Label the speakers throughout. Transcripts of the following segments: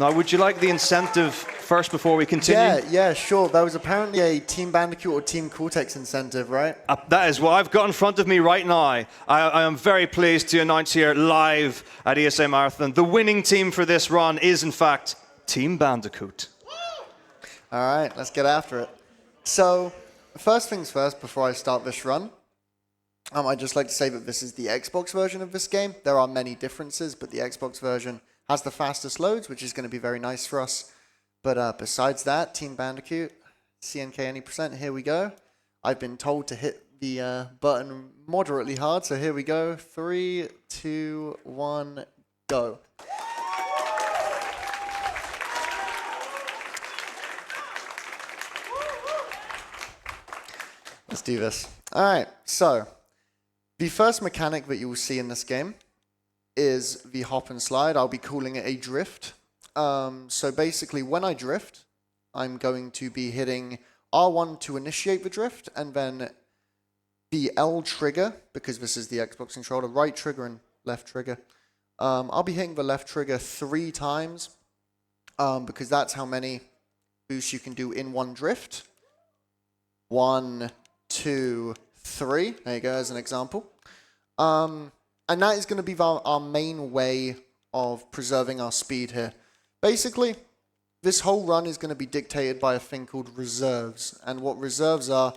Speaker 1: Now, would you like the incentive first before we continue?
Speaker 2: Yeah, sure. There was apparently a Team Bandicoot or Team Cortex incentive, right?
Speaker 1: That is what I've got in front of me right now. I am very pleased to announce here live at ESA Marathon, the winning team for this run is, in fact, Team Bandicoot.
Speaker 2: All right, let's get after it. So, first things first, before I start this run, I'd just like to say that this is the Xbox version of this game. There are many differences, but the Xbox version has the fastest loads, which is going to be very nice for us. But besides that, Team Bandicoot, CNK any percent, here we go. I've been told to hit the button moderately hard, so here we go. 3, 2, 1, go. Let's do this. All right, so the first mechanic that you will see in this game is the hop and slide. I'll be calling it a drift. So basically, when I drift, I'm going to be hitting R1 to initiate the drift, and then the L trigger, because this is the Xbox controller, right trigger and left trigger. I'll be hitting the left trigger 3 times, because that's how many boosts you can do in one drift. 1, 2, 3. There you go, as an example. And that is going to be our main way of preserving our speed here. Basically, this whole run is going to be dictated by a thing called reserves. And what reserves are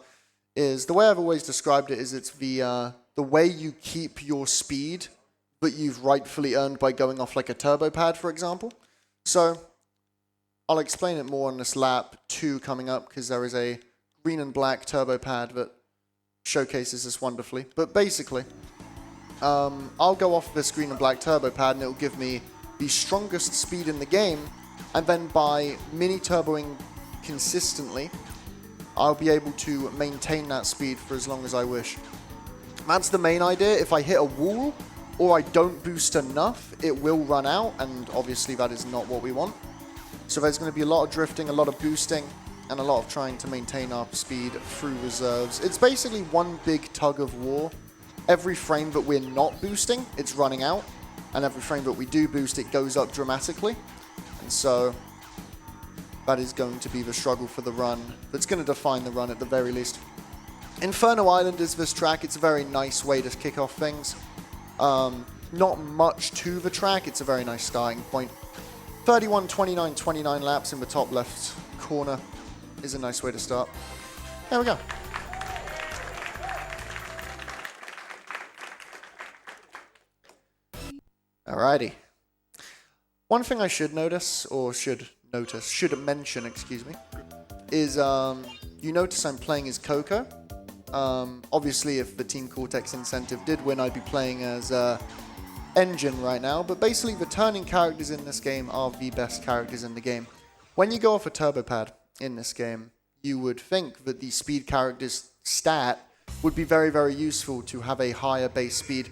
Speaker 2: is, the way I've always described it is it's the way you keep your speed that you've rightfully earned by going off like a turbo pad, for example. So I'll explain it more on this lap 2 coming up, because there is a green and black turbo pad that showcases this wonderfully. But basically, I'll go off this green and black turbo pad and it'll give me the strongest speed in the game, and then by mini turboing consistently, I'll be able to maintain that speed for as long as I wish. That's the main idea. If I hit a wall or I don't boost enough, it will run out, and obviously that is not what we want. So there's going to be a lot of drifting, a lot of boosting, and a lot of trying to maintain our speed through reserves. It's basically one big tug of war. Every frame that we're not boosting, it's running out. And every frame that we do boost, it goes up dramatically. And so that is going to be the struggle for the run. That's going to define the run at the very least. Inferno Island is this track. It's a very nice way to kick off things. Not much to the track. It's a very nice starting point. 31, 29, 29 laps in the top left corner is a nice way to start. There we go. Alrighty. One thing I should notice, or should mention, excuse me, is you notice I'm playing as Coco. Obviously, if the Team Cortex incentive did win, I'd be playing as Engine right now. But basically, the turning characters in this game are the best characters in the game. When you go off a turbo pad in this game, you would think that the speed character's stat would be very, very useful to have a higher base speed.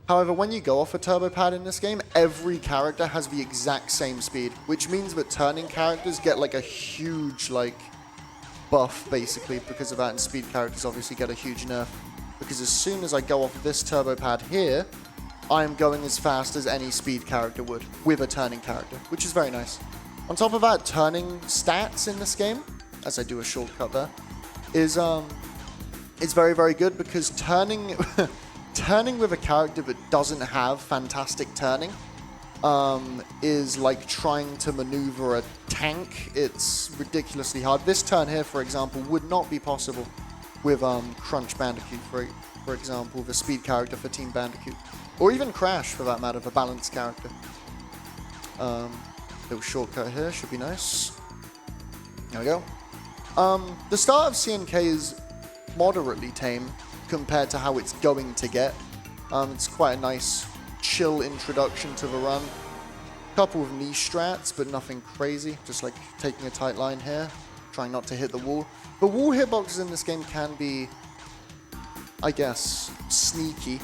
Speaker 2: However, when you go off a turbo pad in this game, every character has the exact same speed, which means that turning characters get like a huge buff basically because of that, and speed characters obviously get a huge nerf. Because as soon as I go off this turbo pad here, I am going as fast as any speed character would with a turning character, which is very nice. On top of that, turning stats in this game, as I do a shortcut there, is very, very good, because turning turning with a character that doesn't have fantastic turning is like trying to maneuver a tank. It's ridiculously hard. This turn here, for example, would not be possible with Crunch Bandicoot, for example, the speed character for Team Bandicoot. Or even Crash, for that matter, the balanced character. Little shortcut here, should be nice. There we go. The start of CNK is moderately tame compared to how it's going to get. It's quite a nice, chill introduction to the run. Couple of niche strats, but nothing crazy. Just like taking a tight line here, trying not to hit the wall. The wall hitboxes in this game can be, I guess, sneaky.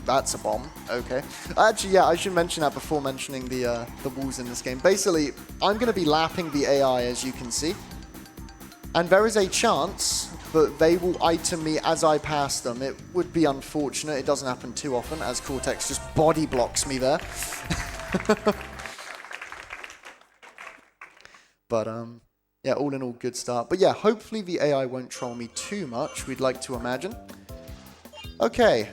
Speaker 2: That's a bomb. Okay. Actually, yeah, I should mention that before mentioning the walls in this game. Basically, I'm going to be lapping the AI, as you can see. And there is a chance that they will item me as I pass them. It would be unfortunate. It doesn't happen too often, as Cortex just body blocks me there. But yeah, all in all, good start. But yeah, hopefully the AI won't troll me too much, we'd like to imagine. Okay,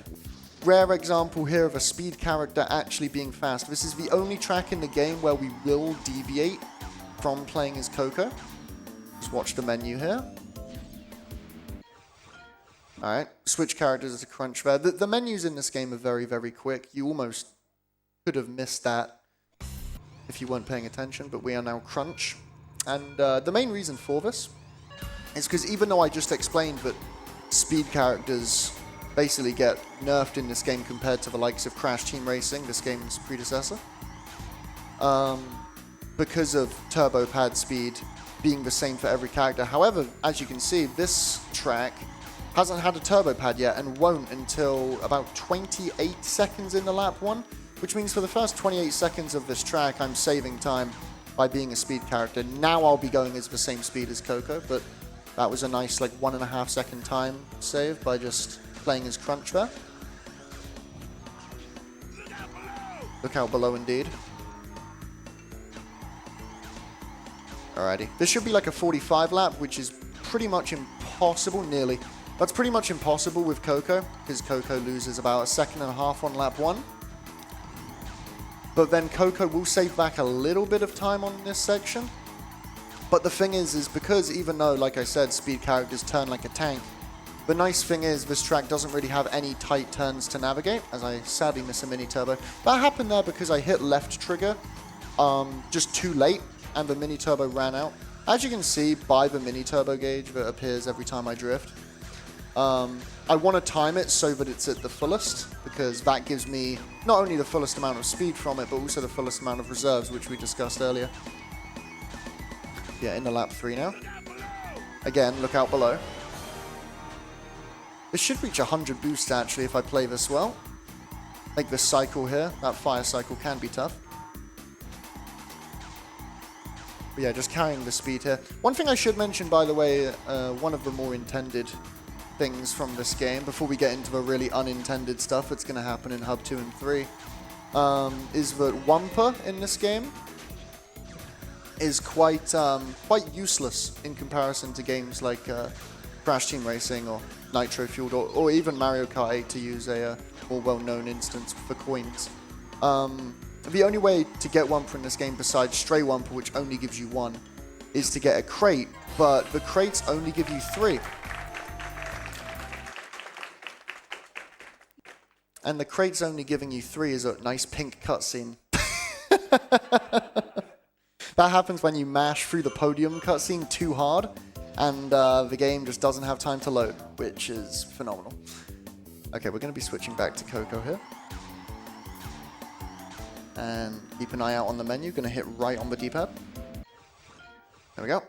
Speaker 2: rare example here of a speed character actually being fast. This is the only track in the game where we will deviate from playing as Coco. Just watch the menu here. Alright, switch characters to crunch there. The menus in this game are very, very quick. You almost could have missed that if you weren't paying attention, but we are now crunch. And the main reason for this is because even though I just explained that speed characters basically get nerfed in this game compared to the likes of Crash Team Racing, this game's predecessor, because of turbo pad speed being the same for every character. However, as you can see, this track hasn't had a turbo pad yet and won't until about 28 seconds in the lap 1, which means for the first 28 seconds of this track, I'm saving time by being a speed character. Now I'll be going as the same speed as Coco, but that was a nice like 1.5 second time save by just playing as crunch there. Look out below indeed. Alrighty. This should be like a 45 lap, which is pretty much impossible, nearly. That's pretty much impossible with Coco, because Coco loses about 1.5 seconds on lap 1. But then Coco will save back a little bit of time on this section. But the thing is because even though, like I said, speed characters turn like a tank, the nice thing is this track doesn't really have any tight turns to navigate, as I sadly miss a mini turbo. That happened there because I hit left trigger just too late, and the mini turbo ran out. As you can see by the mini turbo gauge that appears every time I drift, I want to time it so that it's at the fullest, because that gives me not only the fullest amount of speed from it, but also the fullest amount of reserves, which we discussed earlier. Yeah, in the lap 3 now. Again, look out below. This should reach 100 boost actually if I play this well. Like this cycle here, that fire cycle can be tough. But yeah, just carrying the speed here. One thing I should mention, by the way, one of the more intended things from this game, before we get into the really unintended stuff that's going to happen in Hub 2 and 3, is that Wumpa in this game is quite useless in comparison to games like Crash Team Racing or Nitro Fueled or even Mario Kart 8, to use a more well-known instance for coins. The only way to get Wumpa in this game besides Stray Wumpa, which only gives you 1, is to get a crate, but the crates only give you 3. And the crates only giving you 3 is a nice pink cutscene. That happens when you mash through the podium cutscene too hard, and the game just doesn't have time to load, which is phenomenal. Okay, we're going to be switching back to Coco here. And keep an eye out on the menu. Going to hit right on the D-pad. There we go.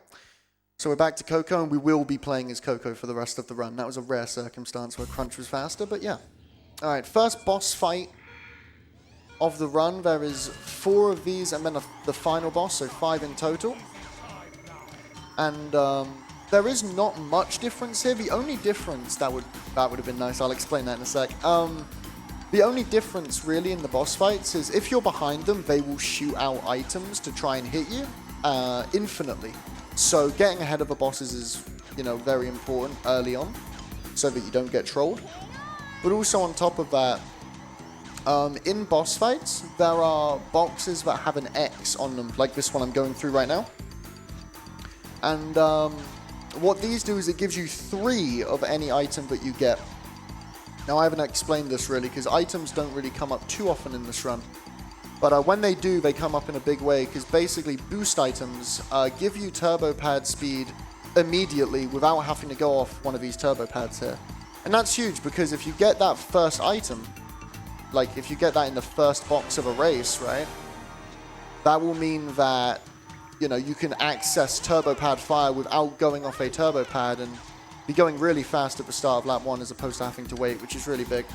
Speaker 2: So we're back to Coco, and we will be playing as Coco for the rest of the run. That was a rare circumstance where Crunch was faster, but yeah. Alright, first boss fight of the run. There is 4 of these, and then the final boss, so 5 in total. And there is not much difference here. The only difference, that would have been nice, I'll explain that in a sec. The only difference really in the boss fights is if you're behind them, they will shoot out items to try and hit you infinitely. So getting ahead of the bosses is, you know, very important early on, so that you don't get trolled. But also on top of that, in boss fights, there are boxes that have an X on them, like this one I'm going through right now. And what these do is it gives you 3 of any item that you get. Now I haven't explained this really, because items don't really come up too often in this run. But when they do, they come up in a big way, because basically boost items give you turbo pad speed immediately without having to go off one of these turbo pads here. And that's huge, because if you get that first item, like if you get that in the first box of a race, right, that will mean that, you know, you can access turbo pad fire without going off a turbo pad and be going really fast at the start of lap 1 as opposed to having to wait, which is really big.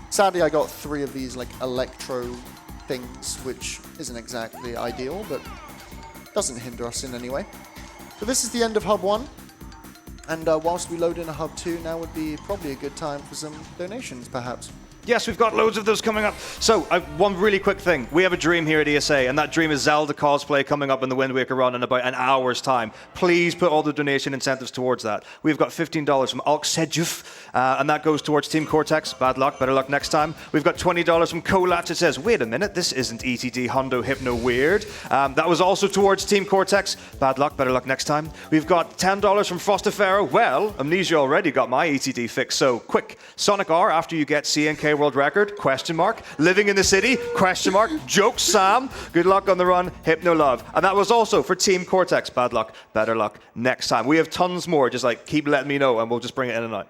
Speaker 2: Sadly, I got 3 of these like electro things, which isn't exactly ideal, but doesn't hinder us in any way. So this is the end of Hub 1. And whilst we load in a Hub 2, now would be probably a good time for some donations, perhaps.
Speaker 1: Yes, we've got loads of those coming up. So, one really quick thing. We have a dream here at ESA, and that dream is Zelda cosplay coming up in the Wind Waker run in about an hour's time. Please put all the donation incentives towards that. We've got $15 from Alksedjuf, and that goes towards Team Cortex. Bad luck, better luck next time. We've got $20 from Kolatch. It says, wait a minute, this isn't ETD Hundo Hypno Weird. That was also towards Team Cortex. Bad luck, better luck next time. We've got $10 from Frostifero. Well, Amnesia already got my ETD fix, so quick. Sonic R, after you get CNK World Record, question mark. Living in the City, question mark. Joke Sam, good luck on the run, Hypno Love. And that was also for Team Cortex. Bad luck, better luck next time. We have tons more, just like keep letting me know and we'll just bring it in tonight.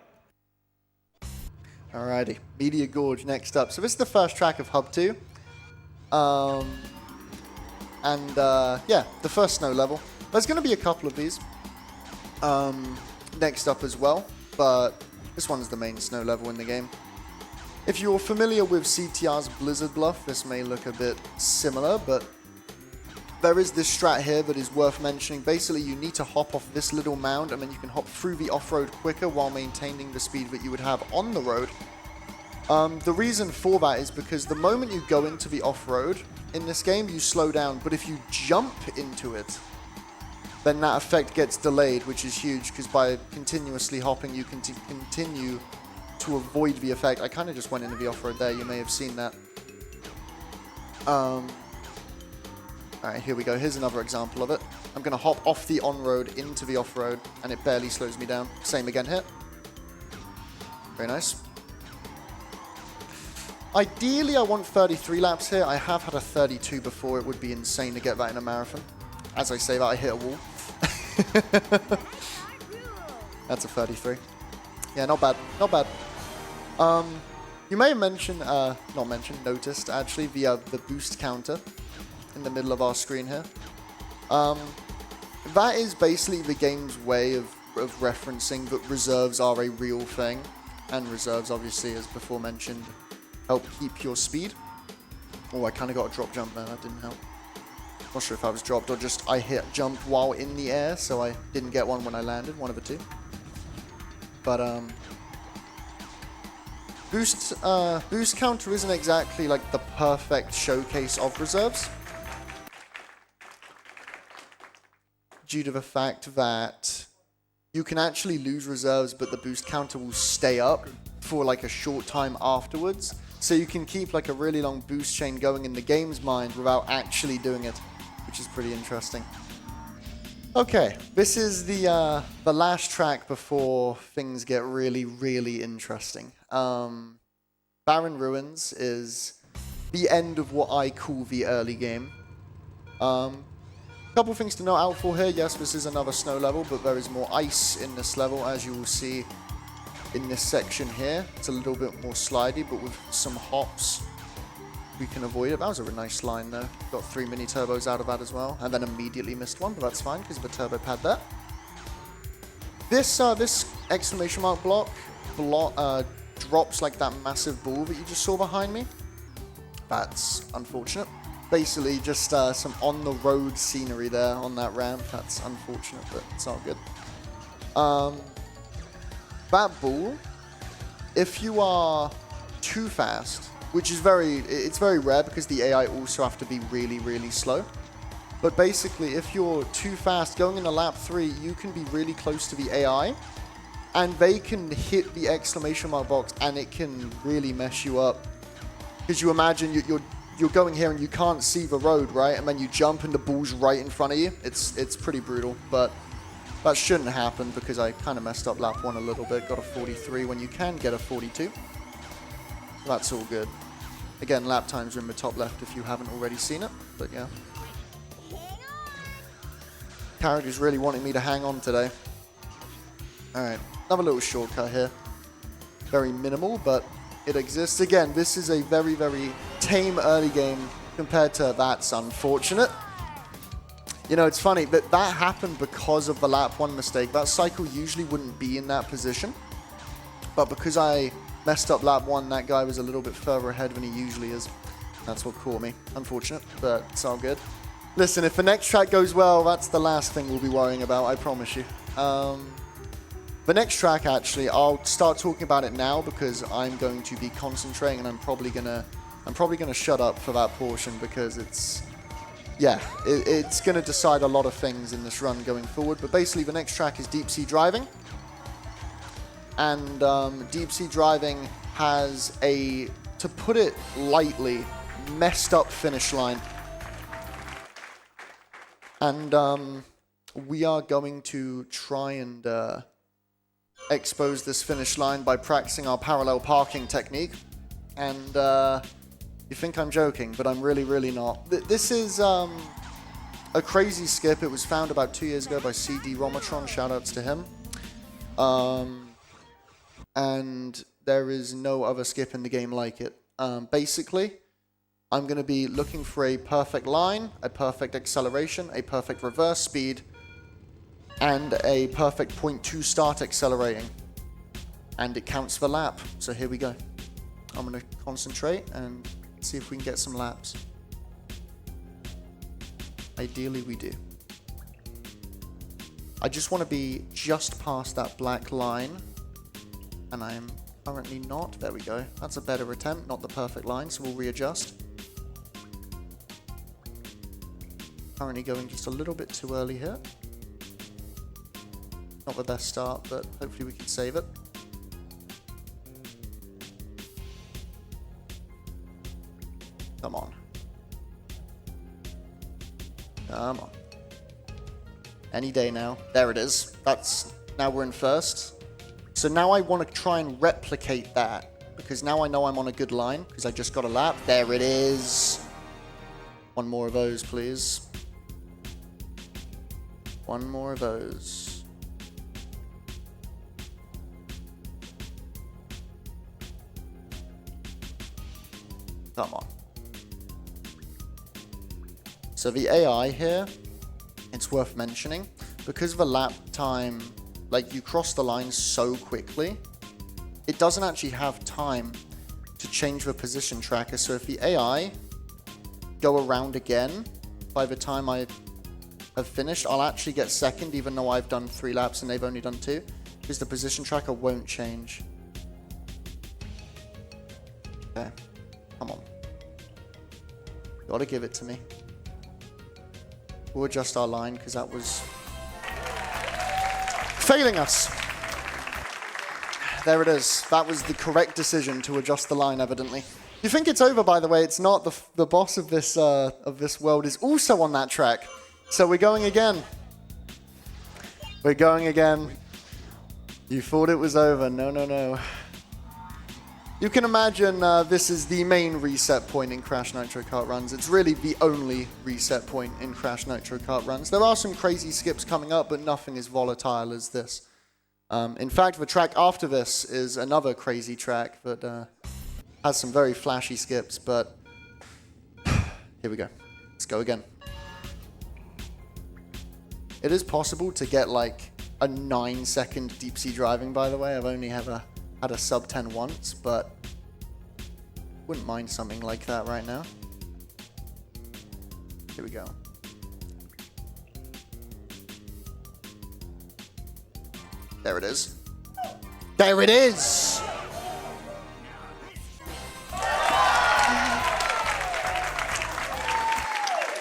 Speaker 2: Alrighty, Meteor Gorge next up. So this is the first track of Hub 2. Yeah, the first snow level. There's going to be a couple of these next up as well, but this one's the main snow level in the game. If you're familiar with CTR's Blizzard Bluff, this may look a bit similar, but there is this strat here that is worth mentioning. Basically, you need to hop off this little mound, and then you can hop through the off-road quicker while maintaining the speed that you would have on the road. The reason for that is because the moment you go into the off-road in this game, you slow down, but if you jump into it, then that effect gets delayed, which is huge, because by continuously hopping, you can continue to avoid the effect. I kind of just went into the off-road there, you may have seen that. Alright, here we go. Here's another example of it. I'm going to hop off the on-road into the off-road, and it barely slows me down. Same again here. Very nice. Ideally, I want 33 laps here. I have had a 32 before. It would be insane to get that in a marathon. As I say that, I hit a wall. That's a 33. Yeah, not bad. Not bad. You may have mentioned, noticed actually the boost counter in the middle of our screen here. That is basically the game's way of referencing that reserves are a real thing, and reserves, obviously, as before mentioned, help keep your speed. Oh, I kind of got a drop jump there. That didn't help. Not sure if I was dropped or just I hit jump while in the air, so I didn't get one when I landed. One of the two. But boost counter isn't exactly like the perfect showcase of reserves, due to the fact that you can actually lose reserves, but the boost counter will stay up for like a short time afterwards. So you can keep like a really long boost chain going in the game's mind without actually doing it, which is pretty interesting. Okay, this is the last track before things get really, really interesting. Barin Ruins is the end of what I call the early game. Couple things to note out for here. Yes, this is another snow level, but there is more ice in this level, as you will see in this section here. It's a little bit more slidey, but with some hops, we can avoid it. That was a really nice line, though. Got 3 mini turbos out of that as well, and then immediately missed one, but that's fine because of the turbo pad there. This exclamation mark block drops like that massive ball that you just saw behind me. That's unfortunate. Basically, just some on-the-road scenery there on that ramp. That's unfortunate, but it's all good. That ball, if you are too fast, which is it's very rare because the AI also have to be really, really slow. But basically, if you're too fast, going into lap 3, you can be really close to the AI, and they can hit the exclamation mark box, and it can really mess you up. Because you imagine you're going here and you can't see the road, right? And then you jump and the ball's right in front of you. It's pretty brutal, but that shouldn't happen because I kind of messed up lap 1 a little bit. Got a 43 when you can get a 42. That's all good. Again, lap times are in the top left if you haven't already seen it, but yeah. Character's really wanting me to hang on today. Alright, another little shortcut here. Very minimal, but it exists. Again, this is a very, very tame early game compared to that's unfortunate. You know, it's funny that happened because of the lap 1 mistake. That cycle usually wouldn't be in that position. But because I messed up lap 1, that guy was a little bit further ahead than he usually is. That's what caught me. Unfortunate, but it's all good. Listen, if the next track goes well, that's the last thing we'll be worrying about, I promise you. The next track, actually, I'll start talking about it now because I'm going to be concentrating, and I'm probably gonna shut up for that portion because it's gonna decide a lot of things in this run going forward. But basically, the next track is deep sea driving, and deep sea driving has a, to put it lightly, messed up finish line, and we are going to try and expose this finish line by practicing our parallel parking technique. And you think I'm joking, but I'm really, really not. This is a crazy skip. It was found about 2 years ago by CD Romatron. Shoutouts to him. And there is no other skip in the game like it. Basically, I'm going to be looking for a perfect line, a perfect acceleration, a perfect reverse speed, and a perfect 0.2 start accelerating. And it counts for lap. So here we go. I'm going to concentrate and see if we can get some laps. Ideally we do. I just want to be just past that black line. And I am currently not. There we go. That's a better attempt, not the perfect line, so we'll readjust. Currently going just a little bit too early here. Not the best start, but hopefully we can save it. Come on. Come on. Any day now. There it is. Now we're in first. So now I want to try and replicate that, because now I know I'm on a good line, because I just got a lap. There it is. One more of those, please. One more of those. Come on. So the AI here, it's worth mentioning, because of the lap time, like you cross the line so quickly, it doesn't actually have time to change the position tracker. So if the AI go around again, by the time I have finished, I'll actually get second, even though I've done 3 laps and they've only done 2, because the position tracker won't change. Okay. Come on. Gotta give it to me. We'll adjust our line because that was failing us. There it is. That was the correct decision to adjust the line, evidently. You think it's over, by the way. It's not. The boss of this world is also on that track. So we're going again. We're going again. You thought it was over. No, no, no. You can imagine this is the main reset point in Crash Nitro Kart runs. It's really the only reset point in Crash Nitro Kart runs. There are some crazy skips coming up, but nothing as volatile as this. In fact, the track after this is another crazy track that has some very flashy skips, but here we go. Let's go again. It is possible to get like a 9-second deep sea driving, by the way. I've only ever had a sub 10 once, but wouldn't mind something like that right now. Here we go. There it is. There it is!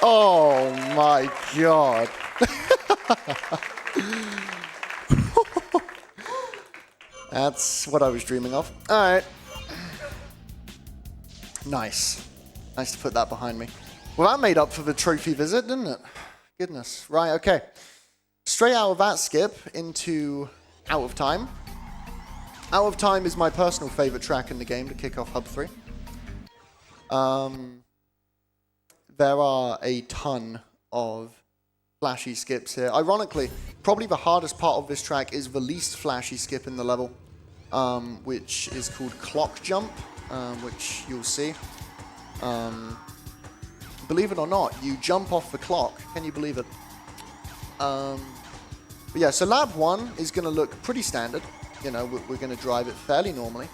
Speaker 2: Oh my god. That's what I was dreaming of. Alright. Nice. Nice to put that behind me. Well, that made up for the trophy visit, didn't it? Goodness. Right, okay. Straight out of that skip into Out of Time. Out of Time is my personal favorite track in the game to kick off Hub 3. There are a ton of flashy skips here. Ironically, probably the hardest part of this track is the least flashy skip in the level, which is called Clock Jump, which you'll see. Believe it or not, you jump off the clock. Can you believe it? But yeah, so lap 1 is going to look pretty standard. You know, we're going to drive it fairly normally.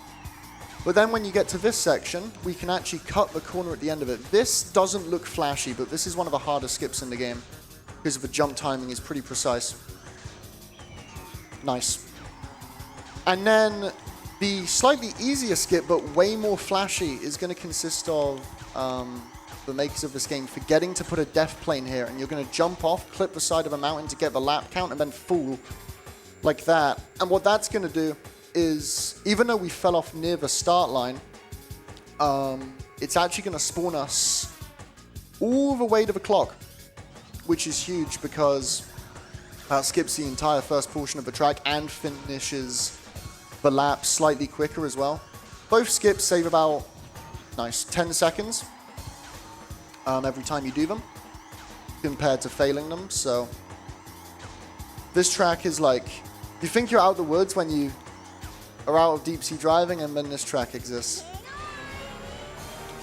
Speaker 2: But then when you get to this section, we can actually cut the corner at the end of it. This doesn't look flashy, but this is one of the hardest skips in the game because the jump timing is pretty precise. Nice. And then the slightly easier skip, but way more flashy, is going to consist of the makers of this game forgetting to put a def plane here, and you're going to jump off, clip the side of a mountain to get the lap count, and then fall like that. And what that's going to do is, even though we fell off near the start line, it's actually going to spawn us all the way to the clock, which is huge because that skips the entire first portion of the track and finishes the lap slightly quicker as well. Both skips save about, 10 seconds every time you do them, compared to failing them. So this track is like, you think you're out of the woods when you are out of deep sea driving, and then this track exists.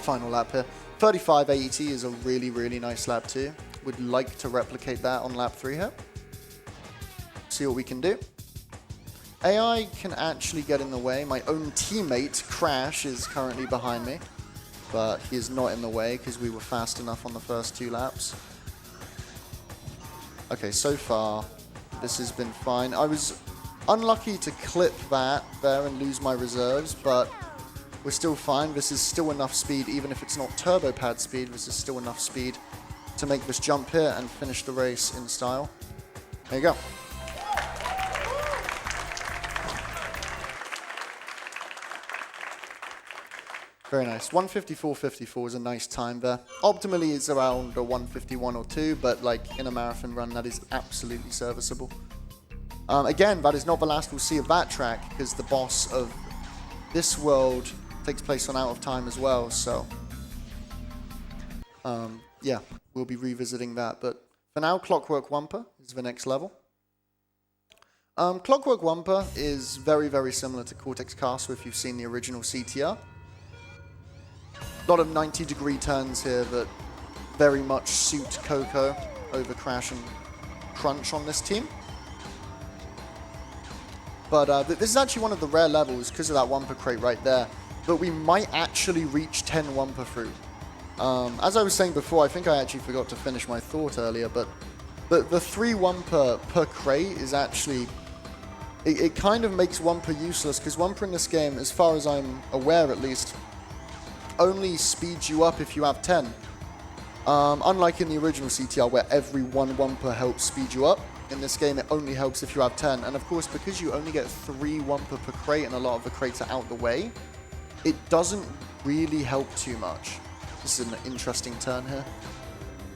Speaker 2: Final lap here. 35 AET is a really, really nice lap too. Would like to replicate that on lap 3 here. See what we can do. AI can actually get in the way. My own teammate, Crash, is currently behind me, but he is not in the way because we were fast enough on the first 2 laps. Okay, so far, this has been fine. I was unlucky to clip that there and lose my reserves, but we're still fine. This is still enough speed, even if it's not turbo pad speed, this is still enough speed to make this jump here and finish the race in style. There you go. Very nice. 1:54.54 is a nice time there. Optimally, it's around a 1:51 or 2, but like in a marathon run, that is absolutely serviceable. Again, that is not the last we'll see of that track, because the boss of this world takes place on Out of Time as well. So, yeah, we'll be revisiting that. But for now, Clockwork Wumpa is the next level. Clockwork Wumpa is very, very similar to Cortex Castle if you've seen the original CTR. A lot of 90-degree turns here that very much suit Coco over Crash and Crunch on this team. But this is actually one of the rare levels because of that Wumpa crate right there, but we might actually reach 10 Wumpa through. As I was saying before, I think I actually forgot to finish my thought earlier, but the 3 Wumpa per crate is actually... It kind of makes Wumpa useless, because Wumpa in this game, as far as I'm aware at least, only speeds you up if you have 10. Unlike in the original CTR, where every 1 Wumpa helps speed you up, in this game it only helps if you have 10. And of course, because you only get 3 Wumpa per crate and a lot of the crates are out the way, it doesn't really help too much. This is an interesting turn here.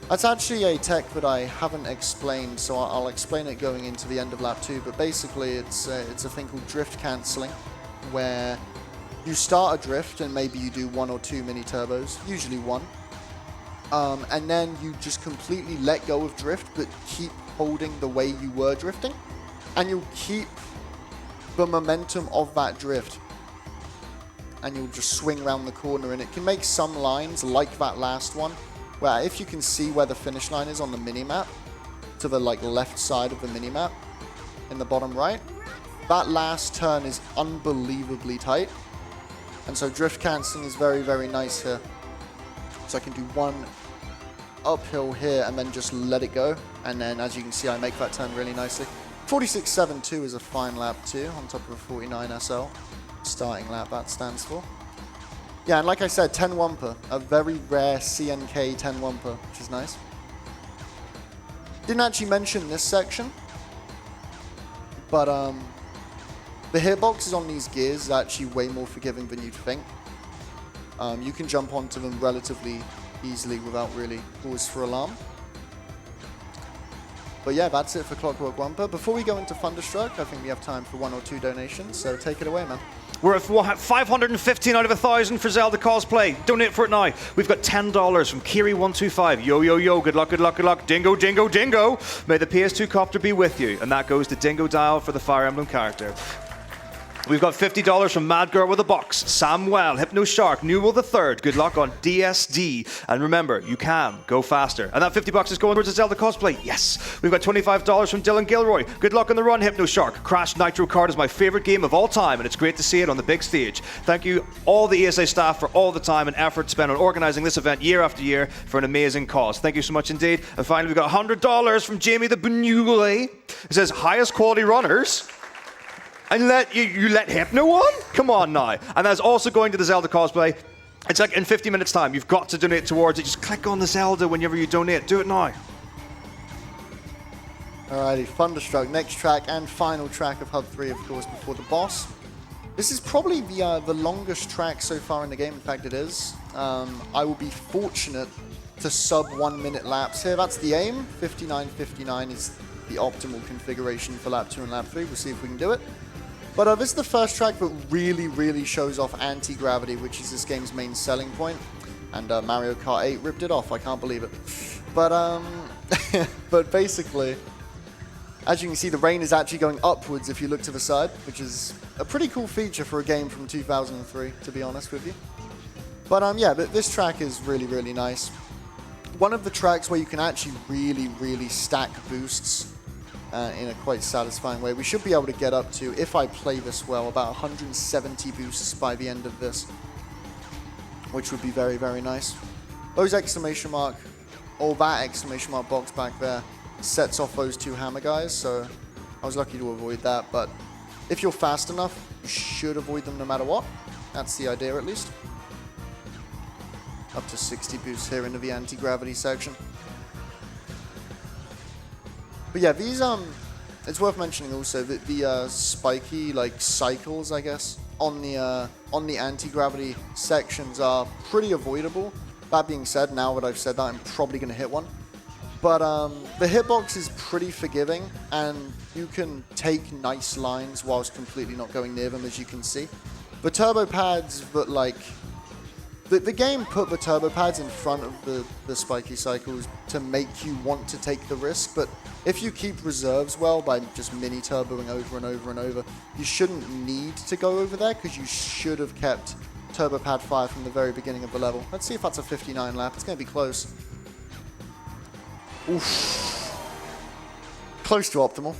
Speaker 2: That's actually a tech that I haven't explained, so I'll explain it going into the end of lap 2. But basically, it's a thing called drift cancelling, where you start a drift and maybe you do 1 or 2 mini turbos, usually 1, and then you just completely let go of drift, but keep holding the way you were drifting, and you'll keep the momentum of that drift, and you'll just swing around the corner. And it can make some lines like that last one, where if you can see where the finish line is on the mini-map, to the left side of the mini-map, in the bottom right, that last turn is unbelievably tight. And so drift cancelling is very, very nice here. So I can do 1 uphill here and then just let it go. And then, as you can see, I make that turn really nicely. 46.72 is a fine lap too, on top of a 49 SL. Starting lap, that stands for. Yeah, and like I said, 10 Wumpa. A very rare CNK 10 Wumpa, which is nice. Didn't actually mention this section, but the hitboxes on these gears is actually way more forgiving than you'd think. You can jump onto them relatively easily without really cause for alarm. But yeah, that's it for Clockwork Wumpa. Before we go into Thunderstruck, I think we have time for 1 or 2 donations, so take it away, man.
Speaker 1: We're at 515 out of 1,000 for Zelda cosplay. Donate for it now. We've got $10 from Geary125. Yo, yo, yo. Good luck, good luck, good luck. Dingo, dingo, dingo. May the PS2 copter be with you. And that goes to Dingo Dial for the Fire Emblem character. We've got $50 from Mad Girl with a Box, Samuel, Hypnoshark, Newell the Third. Good luck on DSD. And remember, you can go faster. And that $50 is going towards a Zelda cosplay. Yes. We've got $25 from Dylan Gilroy. Good luck on the run, Hypnoshark. Crash Nitro Kart is my favorite game of all time, and it's great to see it on the big stage. Thank you, all the ESA staff, for all the time and effort spent on organizing this event year after year for an amazing cause. Thank you so much indeed. And finally, we've got $100 from Jamie the Benule. It says, highest quality runners. And you let Hypno on? Come on now. And that's also going to the Zelda cosplay. It's like in 50 minutes time, you've got to donate towards it. Just click on the Zelda whenever you donate. Do it now.
Speaker 2: Alrighty, Thunderstruck, next track and final track of Hub 3, of course, before the boss. This is probably the longest track so far in the game. In fact, it is. I will be fortunate to sub 1 minute laps here. That's the aim. 59.59 is the optimal configuration for lap 2 and lap 3. We'll see if we can do it. But this is the first track that really shows off anti-gravity, which is this game's main selling point. And Mario Kart 8 ripped it off. I can't believe it. But but basically, as you can see, the rain is actually going upwards if you look to the side, which is a pretty cool feature for a game from 2003, to be honest with you. But yeah, this track is really nice. One of the tracks where you can actually really stack boosts in a quite satisfying way. We should be able to get up to, if I play this well, about 170 boosts by the end of this, which would be very nice. Those exclamation mark, or that exclamation mark box back there, sets off those two hammer guys, so I was lucky to avoid that. But if you're fast enough, you should avoid them no matter what. That's the idea, at least. Up to 60 boosts here into the anti-gravity section. But yeah, these it's worth mentioning also that the spiky like cycles, I guess, on the anti-gravity sections are pretty avoidable. That being said, now that I've said that, I'm probably going to hit one. But the hitbox is pretty forgiving, and you can take nice lines whilst completely not going near them, as you can see. The turbo pads that like... The game put the turbo pads in front of the spiky cycles to make you want to take the risk, but if you keep reserves well by just mini turboing over and over and over, you shouldn't need to go over there, because you should have kept turbo pad 5 from the very beginning of the level. Let's see if that's a 59 lap. It's going to be close. Oof. Close to optimal.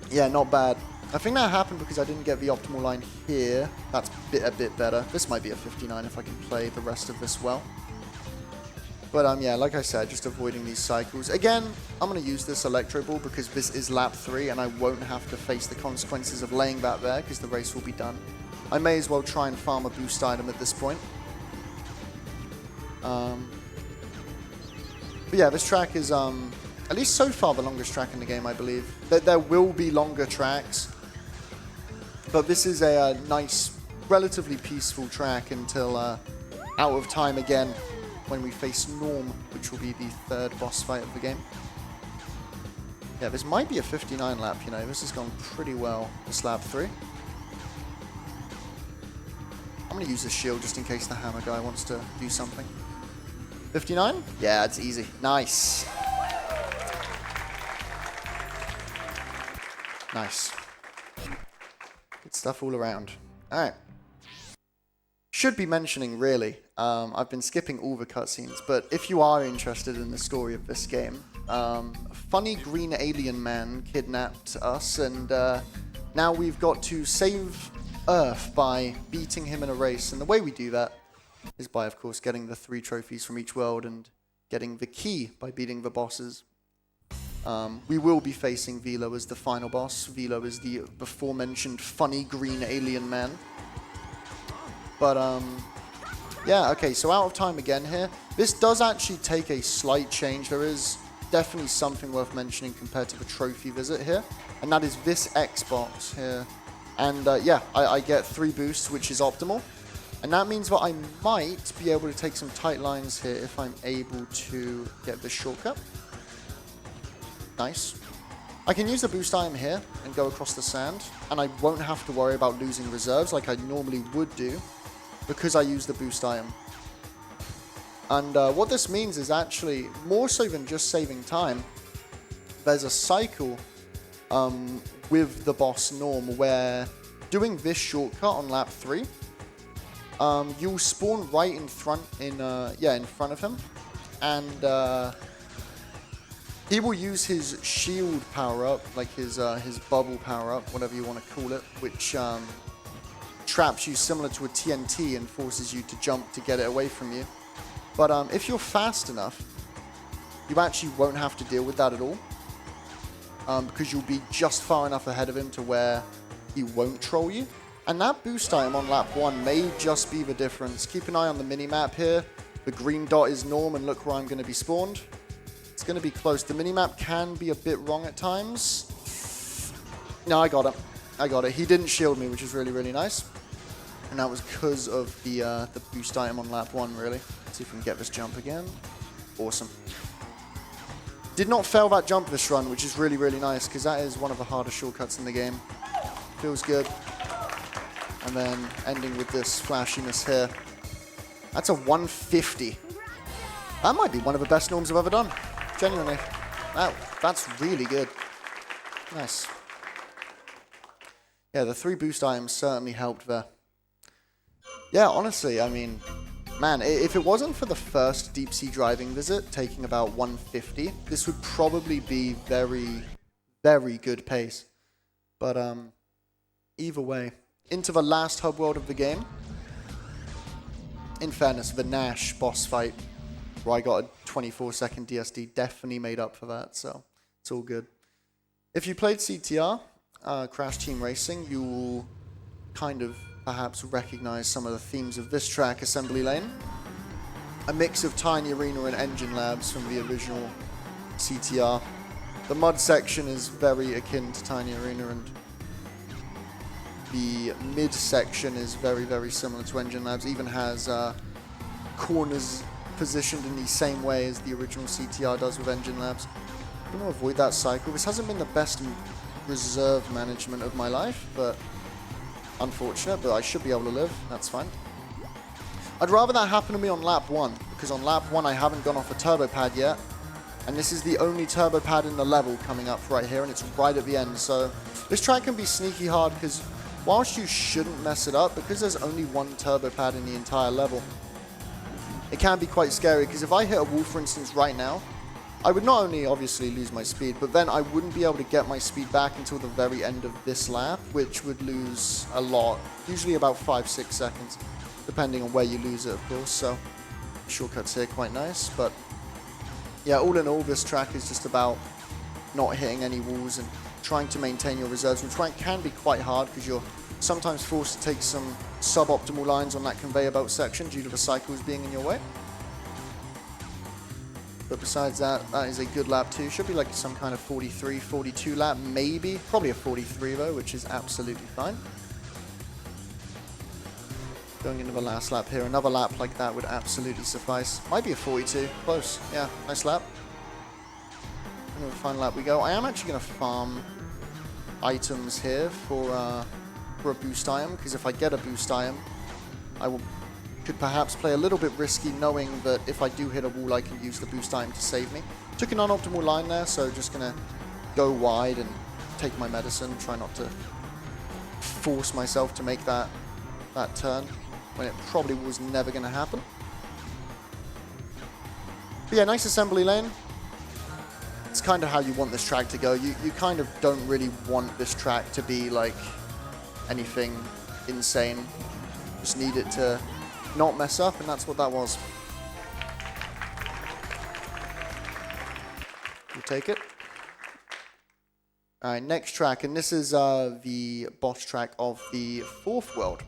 Speaker 2: Yeah, not bad. I think that happened because I didn't get the optimal line here. That's a bit better. This might be a 59 if I can play the rest of this well. But yeah, like I said, just avoiding these cycles. Again, I'm going to use this Electro Ball because this is lap 3 and I won't have to face the consequences of laying that there because the race will be done. I may as well try and farm a boost item at this point. But yeah, this track is, at least so far, the longest track in the game, I believe. There will be longer tracks, but this is a nice, relatively peaceful track until out of time again when we face Norm, which will be the third boss fight of the game. Yeah, this might be a 59 lap, you know. This has gone pretty well, this lap 3. I'm going to use this shield just in case the hammer guy wants to do something. 59? Yeah, it's easy. Nice. Nice. Good stuff all around. Alright. Should be mentioning, really, I've been skipping all the cutscenes, but if you are interested in the story of this game, a funny green alien man kidnapped us, and now we've got to save Earth by beating him in a race, and the way we do that is by, of course, getting the 3 trophies from each world and getting the key by beating the bosses. We will be facing Velo as the final boss. Velo is the before-mentioned funny green alien man. But, yeah, okay, so out of time again here. This does actually take a slight change. There is definitely something worth mentioning compared to the trophy visit here, and that is this Xbox here. And, yeah, I get 3 boosts, which is optimal. And that means that I might be able to take some tight lines here if I'm able to get this shortcut. Nice. I can use the boost item here and go across the sand, and I won't have to worry about losing reserves like I normally would do because I use the boost item. And what this means is actually, more so than just saving time, there's a cycle with the boss Norm where doing this shortcut on lap 3, you'll spawn right in front in front of him, and he will use his shield power-up, like his bubble power-up, whatever you want to call it, which traps you similar to a TNT and forces you to jump to get it away from you. But if you're fast enough, you actually won't have to deal with that at all, because you'll be just far enough ahead of him to where he won't troll you. And that boost item on lap 1 may just be the difference. Keep an eye on the minimap here. The green dot is norm, and look where I'm going to be spawned. It's going to be close. The minimap can be a bit wrong at times. No, I got him. I got it. He didn't shield me, which is really, really nice. And that was because of the boost item on lap 1, really. Let's see if we can get this jump again. Awesome. Did not fail that jump this run, which is really, really nice, because that is one of the hardest shortcuts in the game. Feels good. And then ending with this flashiness here. That's a 150. That might be one of the best norms I've ever done. Genuinely. That's really good. Nice. Yeah, the 3 boost items certainly helped there. Yeah, honestly, I mean, man, if it wasn't for the first deep sea driving visit, taking about 150, this would probably be very, very good pace. But either way, into the last hub world of the game. In fairness, the Nash boss fight, where I got a 24-second DSD, definitely made up for that, so it's all good. If you played CTR, Crash Team Racing, you will kind of perhaps recognize some of the themes of this track, Assembly Lane. A mix of Tiny Arena and Engine Labs from the original CTR. The mud section is very akin to Tiny Arena, and the mid section is very, very similar to Engine Labs. Even has corners positioned in the same way as the original CTR does with Engine Labs. I'm going to avoid that cycle. This hasn't been the best reserve management of my life, but unfortunate, but I should be able to live. That's fine. I'd rather that happen to me on lap 1, because on lap 1 I haven't gone off a turbo pad yet, and this is the only turbo pad in the level coming up right here, and it's right at the end. So this track can be sneaky hard, because whilst you shouldn't mess it up, because there's only 1 turbo pad in the entire level, it can be quite scary, because if I hit a wall, for instance, right now, I would not only obviously lose my speed, but then I wouldn't be able to get my speed back until the very end of this lap, which would lose a lot, usually about 5-6 seconds, depending on where you lose it, of course. So shortcuts here quite nice, but yeah, all in all, this track is just about not hitting any walls and trying to maintain your reserves, which can be quite hard because you're sometimes forced to take some suboptimal lines on that conveyor belt section due to the cycles being in your way. But besides that, that is a good lap too. Should be like some kind of 43, 42 lap, maybe. Probably a 43 though, which is absolutely fine. Going into the last lap here, another lap like that would absolutely suffice. Might be a 42, close. Yeah, nice lap. Into the final lap we go. I am actually going to farm items here for a boost item, because if I get a boost item, I could perhaps play a little bit risky, knowing that if I do hit a wall, I can use the boost item to save me. Took an unoptimal line there, so just going to go wide and take my medicine, try not to force myself to make that turn, when it probably was never going to happen. But yeah, nice assembly lane. It's kind of how you want this track to go. You kind of don't really want this track to be like anything insane. Just need it to not mess up, and that's what that was. We'll take it. Alright, next track, and this is the boss track of the 4th world.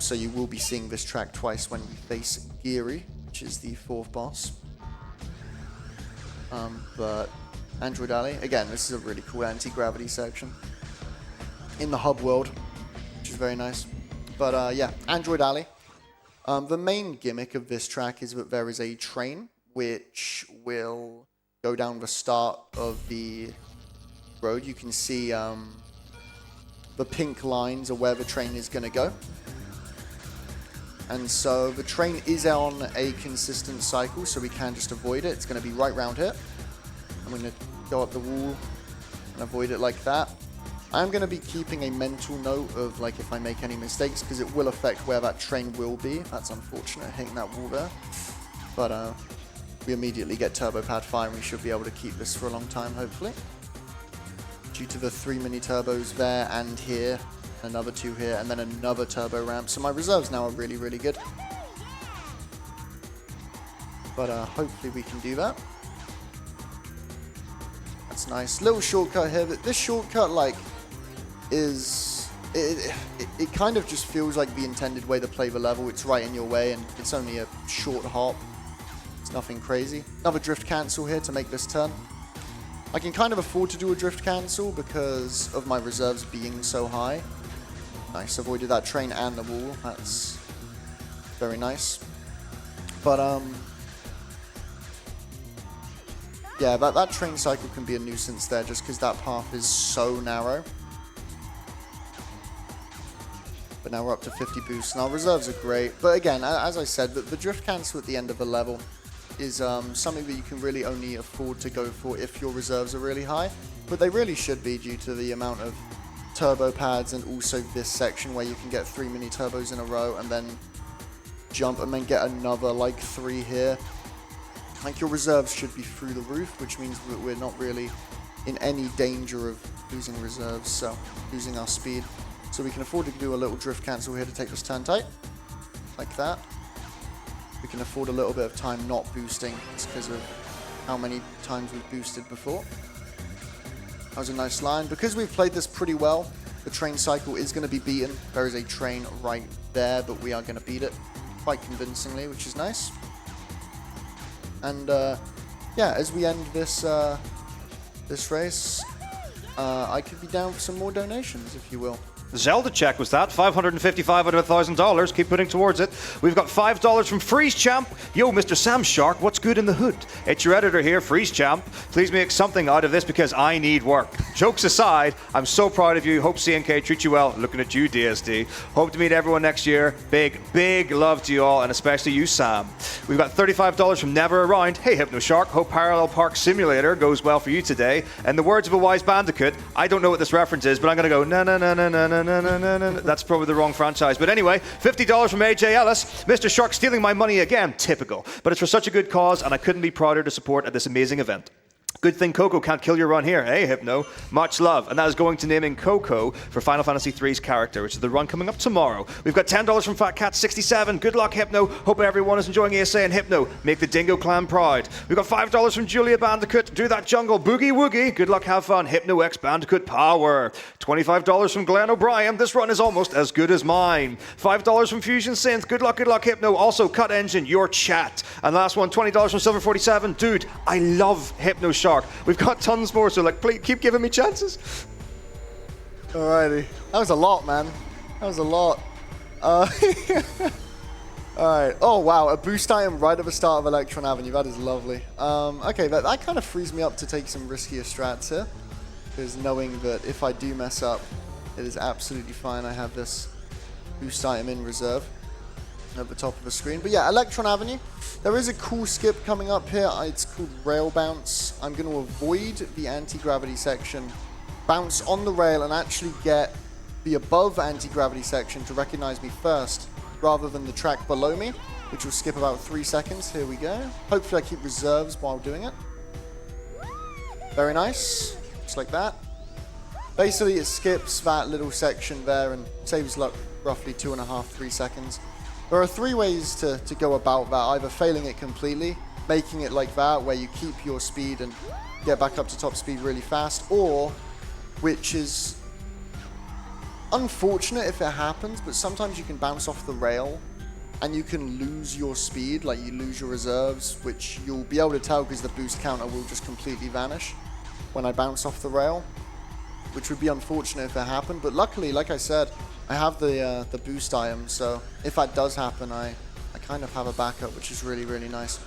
Speaker 2: So you will be seeing this track twice when we face Geary, which is the 4th boss. But Android Alley, again, this is a really cool anti-gravity section in the hub world, which is very nice. But yeah, Android Alley. The main gimmick of this track is that there is a train which will go down the start of the road. You can see the pink lines are where the train is going to go. And so the train is on a consistent cycle, so we can just avoid it. It's going to be right round here. I'm going to go up the wall and avoid it like that. I'm going to be keeping a mental note of like if I make any mistakes, because it will affect where that train will be. That's unfortunate, hitting that wall there. But we immediately get turbo pad fire, and we should be able to keep this for a long time, hopefully. Due to the 3 mini turbos there and here, another 2 here, and then another turbo ramp. So my reserves now are really, really good. But hopefully we can do that. That's nice. Little shortcut here. This shortcut, like, is it kind of just feels like the intended way to play the level. It's right in your way, and it's only a short hop. It's nothing crazy. Another drift cancel here to make this turn. I can kind of afford to do a drift cancel because of my reserves being so high. Nice, avoided that train and the wall. That's very nice. But yeah, that train cycle can be a nuisance there just because that path is so narrow. But now we're up to 50 boosts, and our reserves are great. But again, as I said, the drift cancel at the end of the level is something that you can really only afford to go for if your reserves are really high. But they really should be due to the amount of turbo pads and also this section where you can get 3 mini turbos in a row and then jump and then get another like 3 here. Like, your reserves should be through the roof, which means that we're not really in any danger of losing reserves, so losing our speed. So we can afford to do a little drift cancel here to take this turn tight, like that. We can afford a little bit of time not boosting, just because of how many times we've boosted before. That was a nice line. Because we've played this pretty well, the train cycle is going to be beaten. There is a train right there, but we are going to beat it quite convincingly, which is nice. And yeah, as we end this this race, I could be down for some more donations, if you will.
Speaker 1: Zelda check was that. $555 out of $1,000. Keep putting towards it. We've got $5 from Freeze Champ. Yo, Mr. Sam Shark, what's good in the hood? It's your editor here, Freeze Champ. Please make something out of this because I need work. Jokes aside, I'm so proud of you. Hope CNK treats you well. Looking at you, DSD. Hope to meet everyone next year. Big, big love to you all, and especially you, Sam. We've got $35 from Never Around. Hey, Hypnoshark. Hope Parallel Park Simulator goes well for you today. And the words of a wise bandicoot, I don't know what this reference is, but I'm going to go na na na na na na. That's probably the wrong franchise. But anyway, $50 from AJ Ellis. Mr. Shark stealing my money again. Typical. But it's for such a good cause, and I couldn't be prouder to support at this amazing event. Good thing Coco can't kill your run here. Hey, Hypno. Much love. And that is going to naming Coco for Final Fantasy III's character, which is the run coming up tomorrow. We've got $10 from Fat Cat 67. Good luck, Hypno. Hope everyone is enjoying ESA and Hypno. Make the Dingo Clan proud. We've got $5 from Julia Bandicoot. Do that jungle. Boogie Woogie. Good luck, have fun. Hypno X Bandicoot power. $25 from Glenn O'Brien. This run is almost as good as mine. $5 from Fusion Synth. Good luck, Hypno. Also, Cut Engine, your chat. And last one, $20 from Silver 47. Dude, I love Hypnoshark. We've got tons more, so like, please keep giving me chances.
Speaker 2: Alrighty. That was a lot, man. That was a lot. Alright. Oh, wow. A boost item right at the start of Electron Avenue. That is lovely. Okay, that kind of frees me up to take some riskier strats here. Because knowing that if I do mess up, it is absolutely fine. I have this boost item in reserve at the top of the screen. But yeah, Electron Avenue. There is a cool skip coming up here. It's called Rail Bounce. I'm going to avoid the anti-gravity section, bounce on the rail, and actually get the above anti-gravity section to recognize me first, rather than the track below me, which will skip about 3 seconds. Here we go. Hopefully I keep reserves while doing it. Very nice. Just like that. Basically, it skips that little section there and saves like roughly 2.5, 3 seconds. There are 3 ways to go about that, either failing it completely, making it like that, where you keep your speed and get back up to top speed really fast, or, which is unfortunate if it happens, but sometimes you can bounce off the rail and you can lose your speed, like you lose your reserves, which you'll be able to tell because the boost counter will just completely vanish when I bounce off the rail, which would be unfortunate if it happened, but luckily, like I said, I have the boost item, so if that does happen, I kind of have a backup, which is really, really nice.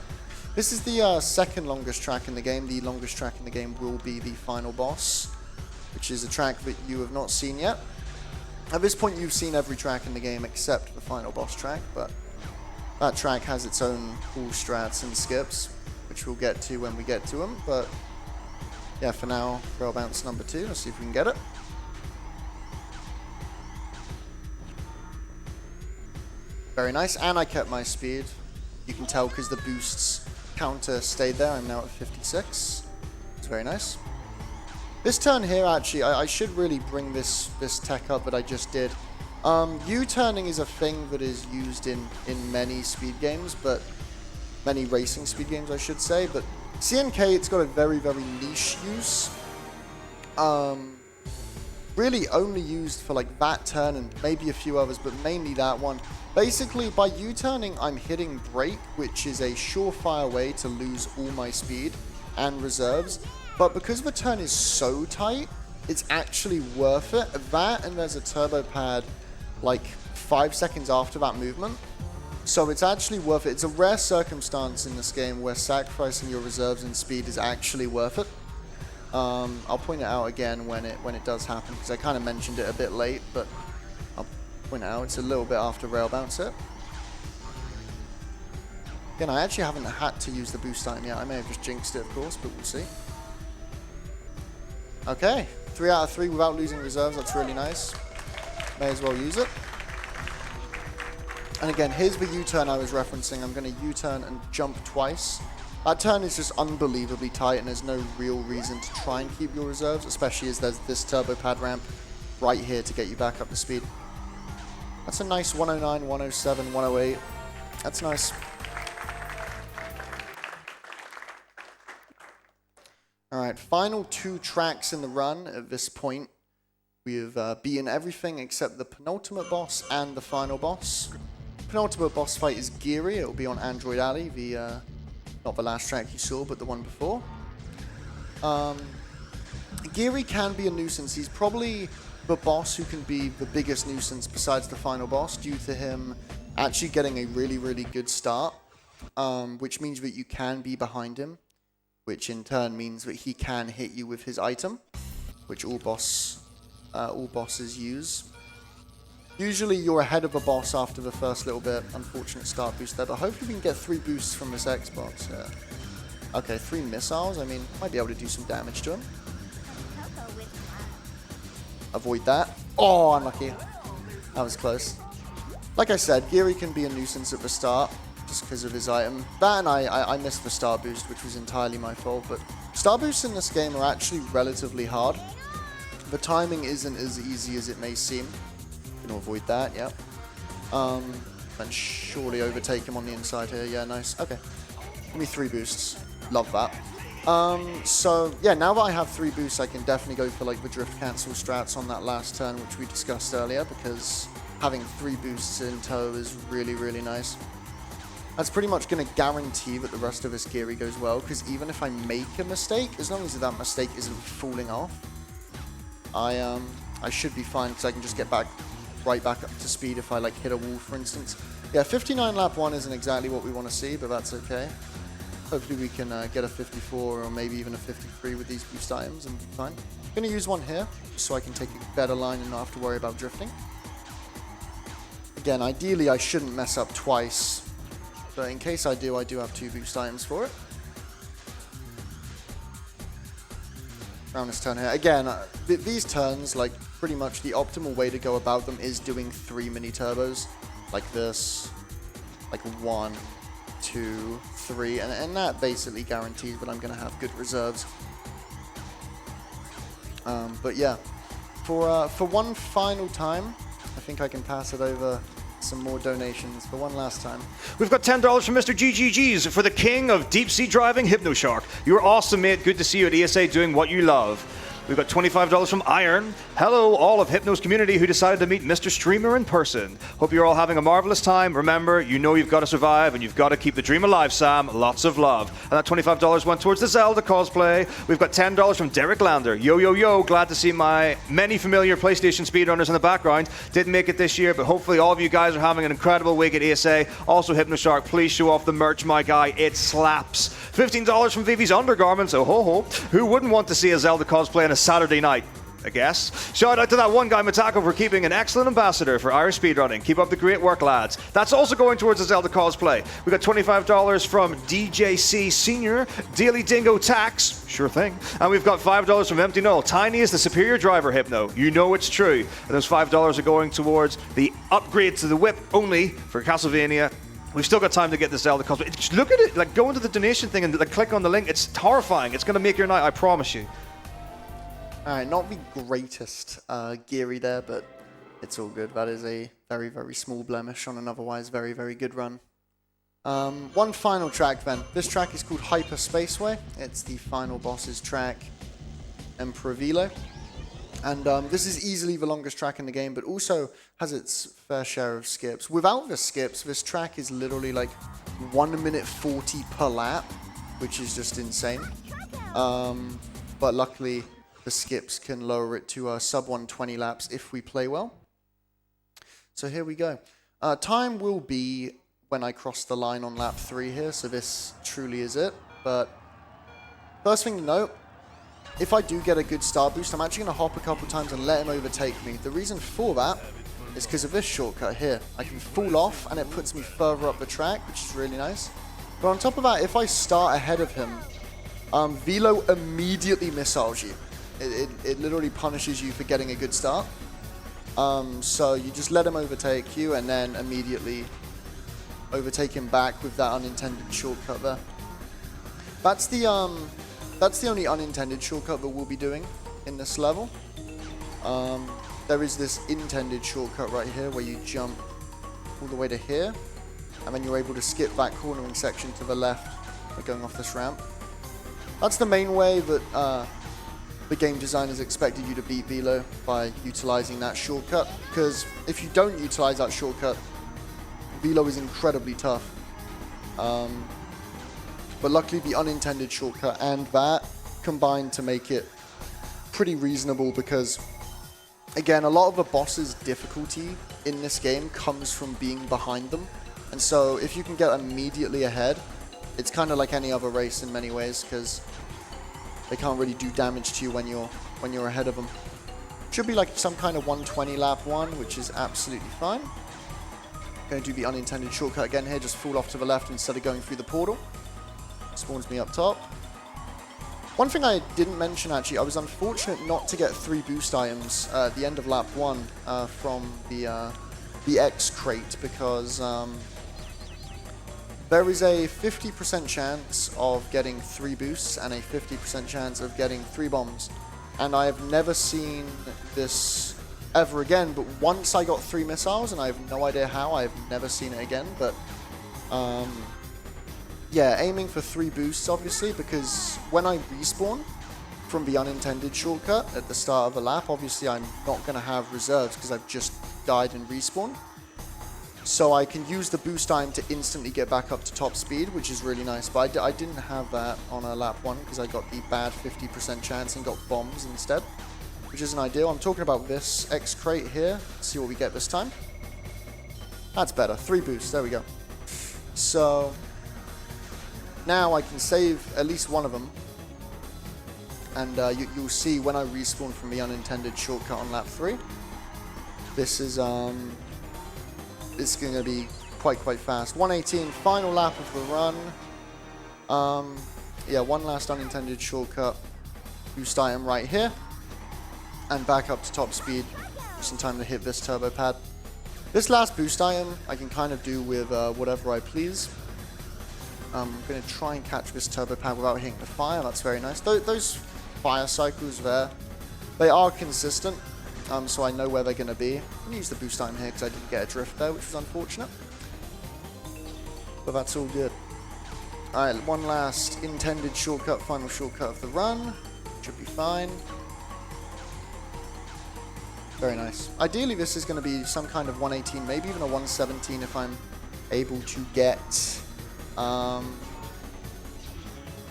Speaker 2: This is the second longest track in the game. The longest track in the game will be the final boss, which is a track that you have not seen yet. At this point, you've seen every track in the game except the final boss track, but that track has its own cool strats and skips, which we'll get to when we get to them. But yeah, for now, Rail Bounce number 2. Let's see if we can get it. Very nice, and I kept my speed. You can tell because the boosts counter stayed there. I'm now at 56. It's very nice. This turn here, actually, I should really bring this tech up that I just did. U-turning is a thing that is used in many speed games, but many racing speed games, I should say. But CNK, it's got a very, very niche use. really only used for like that turn and maybe a few others, but mainly that one. Basically, by U-turning, I'm hitting brake, which is a surefire way to lose all my speed and reserves. But because the turn is so tight, it's actually worth it. That, and there's a turbo pad like 5 seconds after that movement. So it's actually worth it. It's a rare circumstance in this game where sacrificing your reserves and speed is actually worth it. I'll point it out again when it does happen, because I kind of mentioned it a bit late, but I'll point it out. It's a little bit after rail bounce it. Again, I actually haven't had to use the boost item yet. I may have just jinxed it, of course, but we'll see. Okay, 3 out of 3 without losing reserves. That's really nice. May as well use it. And again, here's the U-turn I was referencing. I'm going to U-turn and jump twice. That turn is just unbelievably tight, and there's no real reason to try and keep your reserves, especially as there's this turbo pad ramp right here to get you back up to speed. That's a nice 109, 107, 108. That's nice. All right, final 2 tracks in the run at this point. We've beaten everything except the penultimate boss and the final boss. Penultimate boss fight is Geary. It will be on Android Alley, not the last track you saw, but the one before. Geary can be a nuisance. He's probably the boss who can be the biggest nuisance besides the final boss, due to him actually getting a really, really good start, which means that you can be behind him, which in turn means that he can hit you with his item, which all bosses use. Usually you're ahead of a boss after the first little bit. Unfortunate start boost there, but hopefully we can get 3 boosts from this Xbox. Yeah. Okay, 3 missiles. I mean, might be able to do some damage to him. Avoid that. Oh, unlucky. That was close. Like I said, Geary can be a nuisance at the start, just because of his item. That, and I missed the star boost, which was entirely my fault, but star boosts in this game are actually relatively hard. The timing isn't as easy as it may seem. Gonna avoid that, yeah. And surely overtake him on the inside here. Yeah, nice. Okay. Give me 3 boosts. Love that. So, yeah, now that I have 3 boosts, I can definitely go for like the drift cancel strats on that last turn, which we discussed earlier, because having 3 boosts in tow is really, really nice. That's pretty much going to guarantee that the rest of this Geary goes well, because even if I make a mistake, as long as that mistake isn't falling off, I should be fine, because I can just get right back up to speed if I like hit a wall, for instance. Yeah, 59 lap 1 isn't exactly what we want to see, but that's okay. Hopefully we can get a 54 or maybe even a 53 with these boost items and be fine. I'm going to use one here, just so I can take a better line and not have to worry about drifting. Again, ideally I shouldn't mess up twice, but in case I do have 2 boost items for it. Around this turn here. Again, these turns, like, pretty much the optimal way to go about them is doing 3 mini turbos, like this, like 1, 2, 3, and that basically guarantees that I'm going to have good reserves. But yeah, for one final time, I think I can pass it over some more donations for one last time.
Speaker 1: We've got $10 from Mr. GGG's for the king of deep sea driving, Hypnoshark. You're awesome, mate. Good to see you at ESA doing what you love. We've got $25 from Iron. Hello, all of Hypno's community who decided to meet Mr. Streamer in person. Hope you're all having a marvelous time. Remember, you know you've got to survive and you've got to keep the dream alive, Sam. Lots of love. And that $25 went towards the Zelda cosplay. We've got $10 from Derek Lander. Yo, yo, yo. Glad to see my many familiar PlayStation speedrunners in the background. Didn't make it this year, but hopefully all of you guys are having an incredible week at ESA. Also, Hypnoshark, please show off the merch, my guy. It slaps. $15 from Vivi's Undergarments. Oh, ho, ho. Who wouldn't want to see a Zelda cosplay on a Saturday night? I guess. Shout out to that one guy, Matako, for keeping an excellent ambassador for Irish speedrunning. Keep up the great work, lads. That's also going towards the Zelda cosplay. We got $25 from DJC Senior, Daily Dingo Tax, sure thing. And we've got $5 from Empty Null. Tiny is the superior driver, Hypno. You know it's true. And those $5 are going towards the upgrade to the whip only for Castlevania. We've still got time to get this Zelda cosplay. Just look at it, like go into the donation thing and like, click on the link. It's horrifying. It's going to make your night, I promise you.
Speaker 2: Alright, not the greatest Geary there, but it's all good. That is a very, very small blemish on an otherwise very, very good run. One final track then. This track is called Hyper Spaceway. It's the final boss's track, Emperor Velo. And this is easily the longest track in the game, but also has its fair share of skips. Without the skips, this track is literally like 1 minute 40 per lap, which is just insane. But luckily, the skips can lower it to sub 120 laps if we play well. So here we go. Time will be when I cross the line on lap 3 here, so this truly is it. But first thing to note, if I do get a good start boost, I'm actually going to hop a couple times and let him overtake me. The reason for that is because of this shortcut here. I can fall off and it puts me further up the track, which is really nice. But on top of that, if I start ahead of him, Velo immediately missiles you. It literally punishes you for getting a good start. So you just let him overtake you and then immediately overtake him back with that unintended shortcut there. That's the only unintended shortcut that we'll be doing in this level. There is this intended shortcut right here where you jump all the way to here and then you're able to skip that cornering section to the left by going off this ramp. That's the main way that the game designers expected you to beat Velo, by utilizing that shortcut, because if you don't utilize that shortcut, Velo is incredibly tough. But luckily the unintended shortcut and that combined to make it pretty reasonable, because again, a lot of the boss's difficulty in this game comes from being behind them. And so if you can get immediately ahead, it's kind of like any other race in many ways, because they can't really do damage to you when you're ahead of them. Should be like some kind of 120 lap one, which is absolutely fine. Going to do the unintended shortcut again here, just fall off to the left instead of going through the portal. Spawns me up top. One thing I didn't mention actually, I was unfortunate not to get 3 boost items at the end of lap 1 from the X crate, because there is a 50% chance of getting 3 boosts and a 50% chance of getting 3 bombs. And I have never seen this ever again, but once I got 3 missiles, and I have no idea how, I have never seen it again. But yeah, aiming for 3 boosts obviously, because when I respawn from the unintended shortcut at the start of a lap, obviously I'm not going to have reserves because I've just died and respawned. So I can use the boost time to instantly get back up to top speed, which is really nice. But I didn't have that on lap 1 because I got the bad 50% chance and got bombs instead, which isn't ideal. I'm talking about this X crate here. Let's see what we get this time. That's better. 3 boosts. There we go. So now I can save at least one of them. And you'll see when I respawn from the unintended shortcut on lap 3. This is it's going to be quite fast. 118, final lap of the run. Yeah, one last unintended shortcut. Boost item right here. And back up to top speed. Just in time to hit this turbo pad. This last boost item I can kind of do with whatever I please. I'm going to try and catch this turbo pad without hitting the fire. That's very nice. Those fire cycles there, they are consistent. So I know where they're going to be. I'm going to use the boost time here because I didn't get a drift there, which was unfortunate. But that's all good. Alright, one last intended shortcut, final shortcut of the run. Should be fine. Very nice. Ideally, this is going to be some kind of 118, maybe even a 117 if I'm able to get... if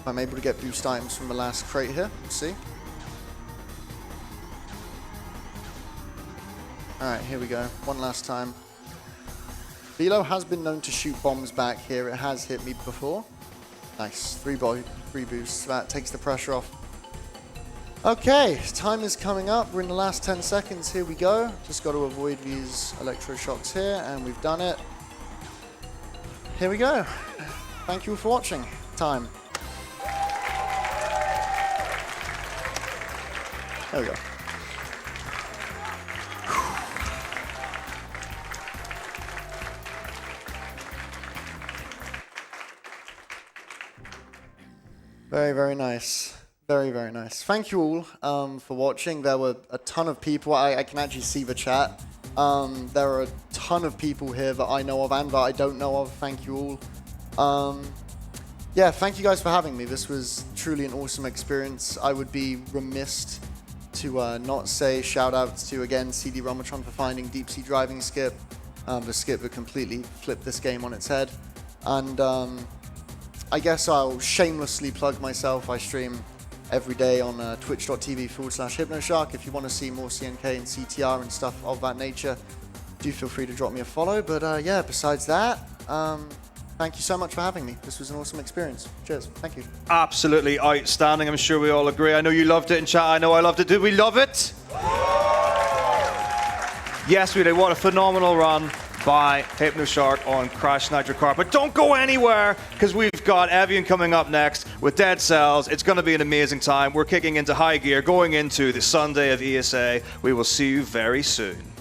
Speaker 2: I'm able to get boost items from the last crate here. We'll see. Alright, here we go. One last time. Velo has been known to shoot bombs back here. It has hit me before. Nice. 3 boosts. That takes the pressure off. Okay, time is coming up. We're in the last 10 seconds. Here we go. Just got to avoid these electroshocks here, and we've done it. Here we go. Thank you for watching. Time. There we go. Very nice. Very nice. Thank you all for watching. There were a ton of people. I can actually see the chat. There are a ton of people here that I know of and that I don't know of. Thank you all. Yeah, thank you guys for having me. This was truly an awesome experience. I would be remiss to not say shout outs to, again, CD Romatron for finding Deep Sea Driving Skip, the skip that completely flipped this game on its head. And I guess I'll shamelessly plug myself. I stream every day on twitch.tv/Hypnoshark. If you want to see more CNK and CTR and stuff of that nature, do feel free to drop me a follow. But yeah, besides that, thank you so much for having me. This was an awesome experience. Cheers. Thank you.
Speaker 1: Absolutely outstanding. I'm sure we all agree. I know you loved it in chat. I know I loved it. Did we love it? Yes, we did. What a phenomenal run by Hypnoshark on Crash Nitro Kart. But don't go anywhere, because we've got Evian coming up next with Dead Cells. It's going to be an amazing time. We're kicking into high gear, going into the Sunday of ESA. We will see you very soon.